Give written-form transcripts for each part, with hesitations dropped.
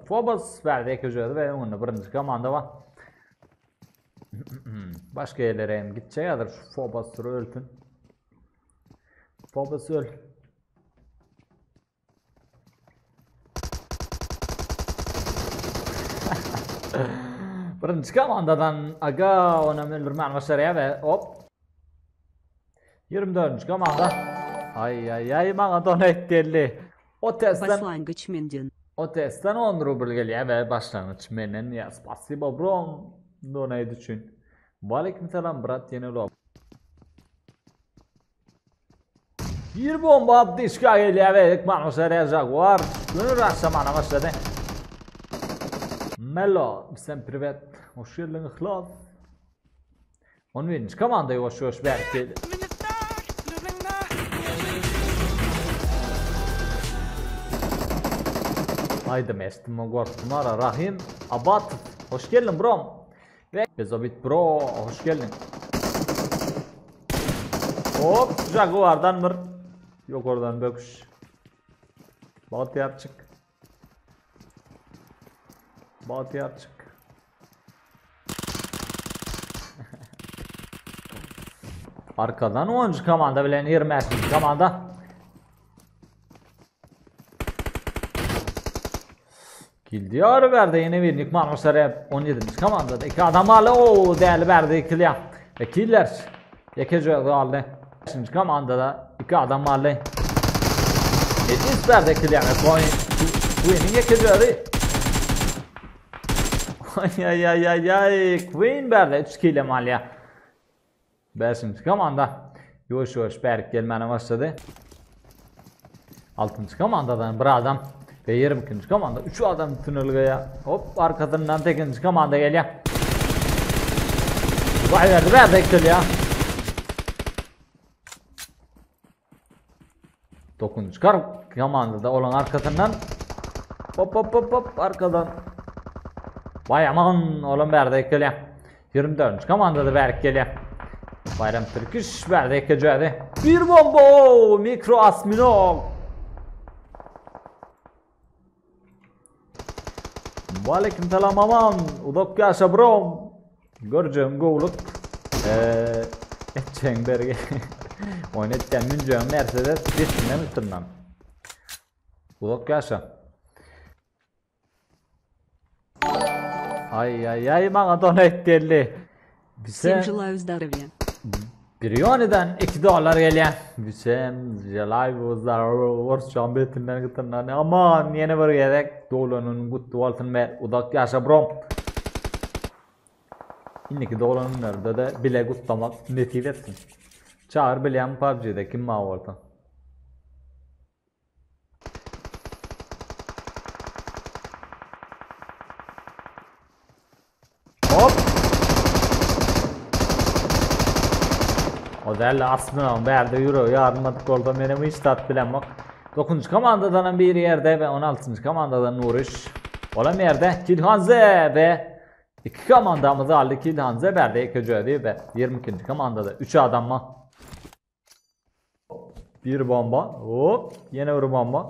Phobos verdi köşede ve onun birinci komanda var. Başka yerlere hem gidecektir. Şu Phobos'u öldün. Phobos öl. Birinci komandadan aga ona öldürmen başarıya ve hop. 24. komanda. Ay bana donate geldi. O testten 10 rubl geliyor ve başlangıç menen ya spasibo bro donate için. Aleykümselam brat yeni lo. Bir bomba abdişka geliyor ve ekman başarıya Jaguar. Günü rastlamana başladı. Melo, sen privat. Hoş geldin ihlas. 11. komandayı hoş belki. Haydi mestim korktum ara Rahim Abat. Hoş geldin bro. Ve Bezobit bro hoş geldin. Hop Jaguar'dan mır. Yok oradan böküş. Bahtiyar çık. Bahtiyar çık. Arkadan 10. komanda bilen 20. komanda. Kill diyarı verdi yine bir Nikman Osarı 17. komandada 2 adam aldı. Oo değerli verdi ikili. Ve killer. Yekece aldı. 5. komandada 2 adam aldı. Edis verdi ikili. Queen'in yekece aldı. Ay Queen verdi 3 kill malya. 5. komanda yavaş berk gelmeye başladı. 6. komandadan bir adam ve 22. komanda 3 adam tünelgaya hop arkasından 8. komanda geliyor. Vay verdi ikili ya. 9. komandada olan arkasından hop arkadan vay aman oğlum verdi ikili. 24. komandada berk geliyor. Bayram Türküş verdi ekeceği. Bir bomba mikro asminok. Aleykümselam aman. Udok yaşa brom. Göreceğim go'luk. Çemberge. Oynatken müncem Mercedes. Destinden üstünden. Udok yaşa. Ay bana donate geldi. Всем желаю здоровья. $1 geliyor. Всем желаю здоровья. Şambetinden gittiğinden aman yeni bir gerek. Dolanın kutlu olsun ve udak yaşa brom. İndiki dolanın nerede de bile kutlamak netif etsin. Çağır bilen PUBG'de kim mağı oldu. Hop. O değerli aslında verdi euro yarmadık oldu benim hiç tat bilen bak. 9. komandadan bir yerde ve 16. komandadan Nuriş. Olan yerde Kilhanze ve 2 komandamız aldı. Kilhanze verdi ekeceği ve 22. komandada 3 adam var. Bir bomba. Hop. Yine bir bomba.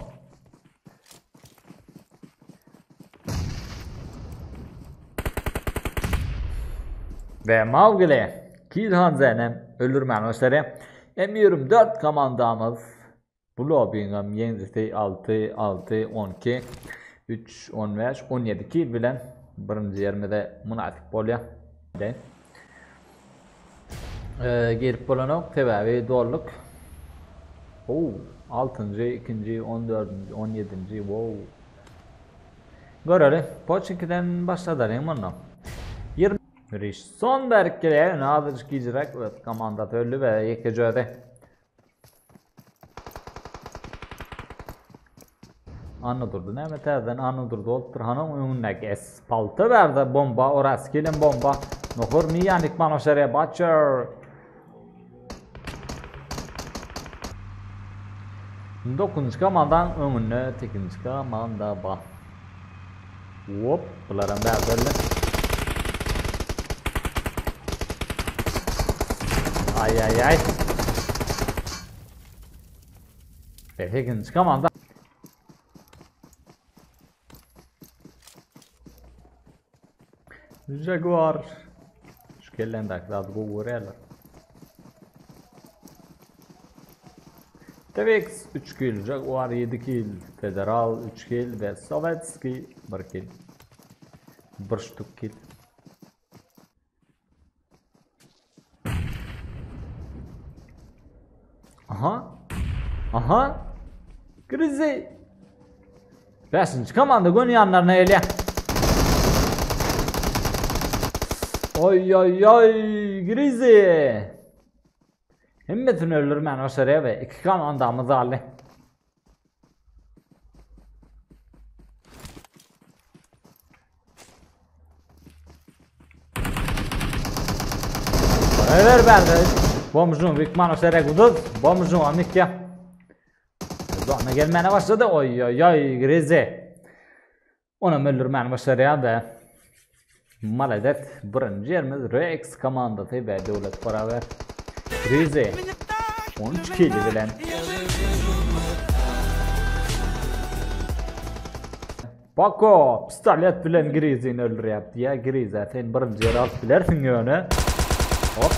Ve Mavgili Kilhanze'nin öldürmen başarı. M24 komandamız bu lobby'nin yenisi 6 12 3 15 17 kill bilen birinci yerinde münafık bolya. Gelip bulanak tevavi doğruluk. 6. 2. 14. 17. Wow. Görelim. Poçinki'den başladı bunu. 20 son berkele nadir giyecek ve komanda öldü ve yekeceği. Anı durdu. Ne meterden anı durdu. Oltur hanım önüne kes. Paltı verdi bomba. Orası kilin bomba. Nohur mi yanik manoşere Butcher. 9. komandan önüne 8. komanda bak. Hop. Bunların berberli. Ay. Ve 8. komanda. Jaguar. Şu gelen dakikada bu vuruyorlar. TVX 3 kill, Jaguar 7 kill, Federal 3 kill ve Sovetski 1 kill. 1 ştuk kill. Aha. Aha. Grizi. 5. komanda oynayanlarına ele. Oy oy oy Grizi. Himmetin ölür ben o sıraya ve 2 komandamız aldı. Ver bende. Bombjun Vikman o sıraya guduz. Bombjun amikya. Zona gelmeye başladı. Oy oy oy Grizi. Ona müllür ben o sıraya da. Maladet birinci yerimiz Rex komandası ve devlet beraber. Grizi 13 kili bilen. Bako pistolet bilen Grizi'ni öldürüyordu ya Grizi sen birinci yer alt bilersin yönü. Hop.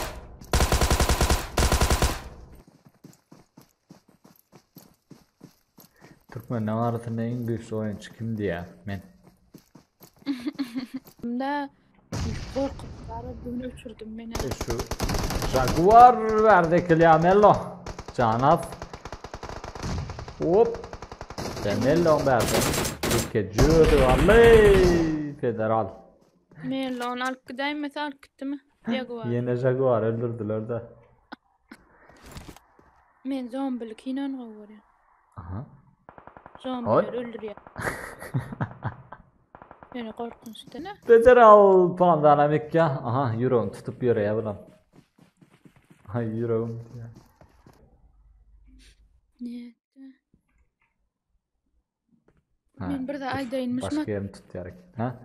Türkmen arasında en güçlü oyuncu kimdi ya men? Da korkup bunu uçurdum beni. Şu Jaguar verdi Kiliamello. Canaf. Hop. Mello verdi. Dikecürdü vallahi. Federal. Melon alkıdayım mesela alkıttı mı? Jaguar. Yine Jaguar öldürdüler de. Men zombilik yine onu vuruyor. Aha. Zombiler öldürüyor. Beni korkunç değil mi? Federal pandemik ya. Aha euro tutup yürüye bulan. Ay euro. Ne? Ha, Men bir de aydayınmış mı? başka yerini tutayarak. Ha?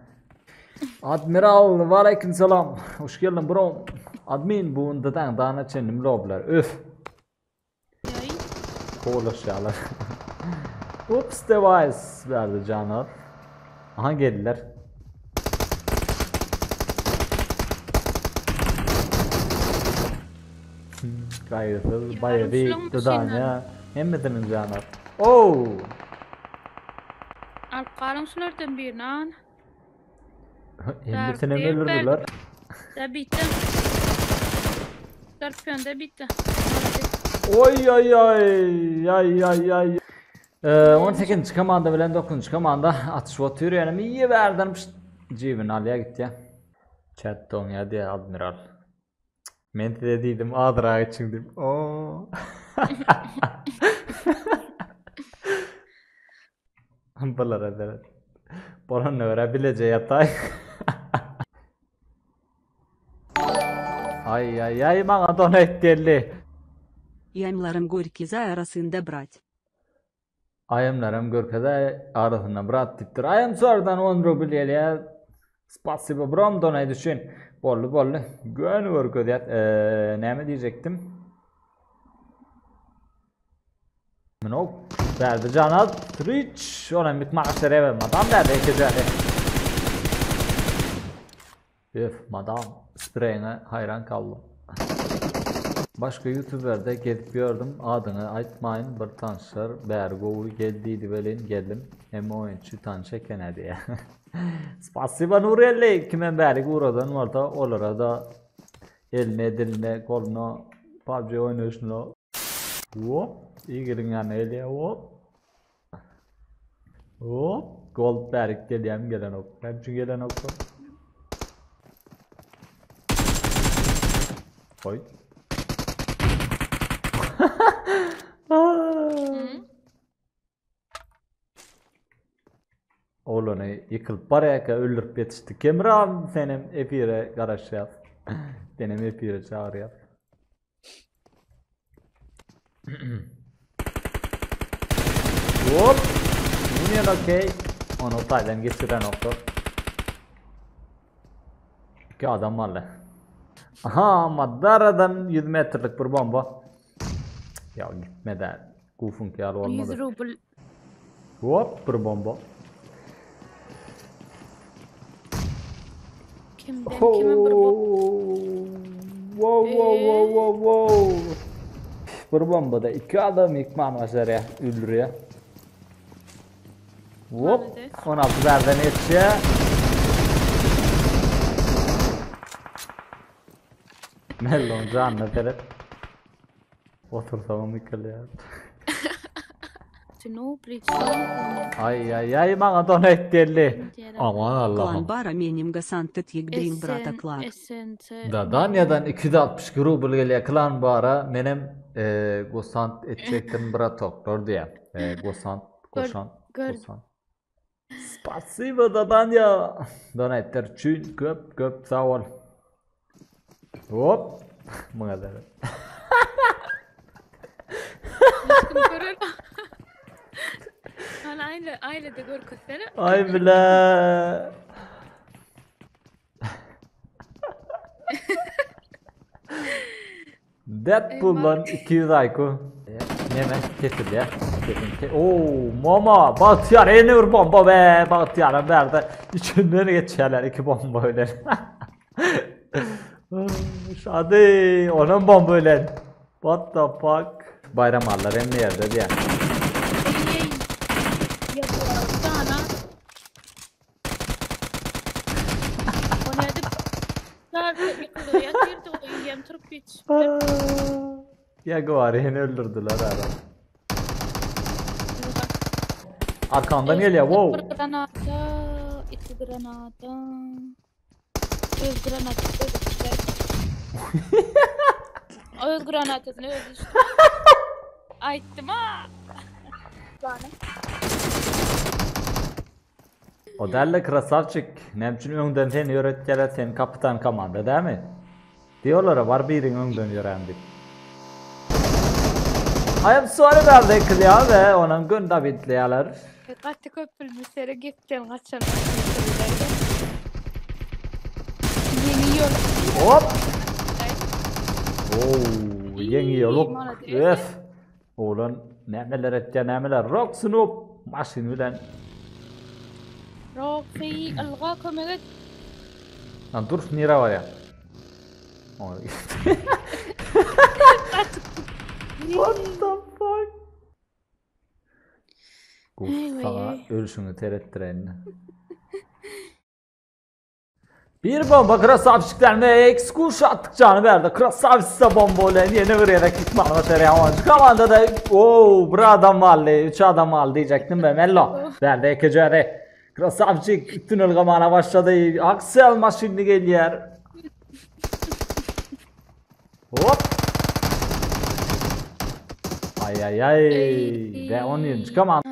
Admiral, ve aleyküm selam. Hoş geldin bro. Admin bu undadan dana çendim loblar. Öf. Yay. Kolaşyalar. Ups device verdi canlar. Aha geldiler. Gayet bayağı bir dudağına. Hemmetinin canlar. Oo. Alkarım sulardan bir nan. Hemmetine mi ölürdüler? Da bitti. Darpiyon da bitti. Oy oy oy. Ay ay ay. 18. komanda bilen 9. komanda atış atıyor yani iyi verdim. Cibin Ali'ye gitti ya. Chatton ya diye Admiral. Men de dedim Adra için dedim. Oo. Balara eder. Bana ne öğrebileceği yatay. Ay ay ay bana donate geldi. Yemlerim Gorkiza arasında brать. Ayımlarım Görkada arasında bırak tiptir. Ayım sonradan 10 ruble ya. Spasibo brom donay düşün. Bollu. Gön Görkada. Ne mi diyecektim? Minok. Verdi canat. Rich. Olan bitmek üzere ve madam verdi. Ekeceli. Öf madam. Spreyine hayran kaldım. Başka YouTuber'da gelip gördüm adını aytmayın bir tanışır Bergo'yu geldiydi velin geldim hem oyuncu tanışa kenedi. Spasiba Nurelli kime beri uğradan orada olara da eline diline koluna PUBG oynuyorsun. Hop iyi gelin yani eliye hop. Hop gold berik geliyem gelen ok. Hepsi gelen ok. Oy. Oğlunu yıkılıp baraya öldürüp yetişti. Kemran benim epire garaj yap. Benim epire çağır yap. Hop. Union okey. Onu Tayland geçiren oldu. İki adam varlar. Aha Madara'dan 100 metrelik bir bomba. Ya gitmeden kufun ki al olmadı. 100 ruble. Hop bir bomba. Kimden kime bir bok. Wow. Bir bombada 2 adam ikman başarıya öldürüyor. Hop. 16 verden yetişiyor. Mellon canına terip. Otursam yıkıl ya. Sino bridge. Ay bana donate geldi. Aman Allah'ım. Клан бара меним гасантыт егдрин брата клан. Essense. Danyadan 260 rubl geliyor klan bara benim gosant edecektim bra doktor diye. Gosant. Gör. Spasibo da Danya. Donate'ler için köp sağ ol. Hop. Bu kadar. Aşkım görür. Hala aile de gör kösene. Ay bile. Deadpool'dan 200 IQ. Hemen kesil ya. Oo mama Bahtiyar yeni bir bomba be. Bahtiyar'ın verdi. İçinden geçerler 2 bomba öyle. Hadi onun bomba öyle. What the fuck? Bayram allar hem yerde diye. Sana. Ona edip. Sadece yıkılıyor. Yatırdı o yem turup hiç. Jaguar yeni öldürdüler adam. Arkandan geliyor wow. Bir granata. 2 granata. 100 granata. Öz granatasını öz işte. Ayttım ha. O derle krasavçık. Nemçin önden seni öğretkeler senin kapitan komanda değil mi? Diyorlar var birin önden öğrendik. I am sorry verdik ya ve onun günde bitliyorlar. Kattı köpülmüşleri gittim kaçan. Yeni yol. Hop. Oo, yeni yoluk. Öf. Oğlan neler edeceğim neler. Rock Snoop. Maşin bilen. Roxy alga kömeget. Lan dur nira var ya. What the fuck? Sana ölüşünü terettirenin. Bir bomba krasavçıklarına ekskuş attık canı verdi. Krasavçıksa bomba olan yeni bir yere gitme anlatırı yamancı. Komanda da ooo bir adam aldı. 3 adam aldı diyecektim be mello. Verdi ekeceği. Krasavçık tünel kamana başladı. Aksel maşinli geliyor. Hop. Ay. Ve 10. komanda.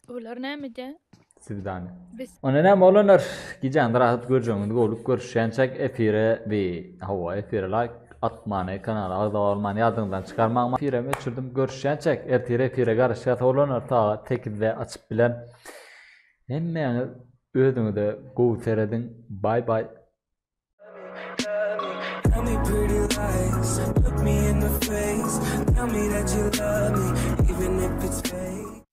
Ular ne miydi? Sivdani. Biz Ona ne olunur? Gecen rahat göreceğim. Olup görüşençek efire ve hava efire like atmanı kanala arda olmanı adından çıkarmak efire meçhurdum görüşençek efire karışat olunur ta tekide açıp bilen hemen ödünü de go seredin bye bye. Tell me pretty lies, look me in the face. Tell me that you love me, even if it's fake.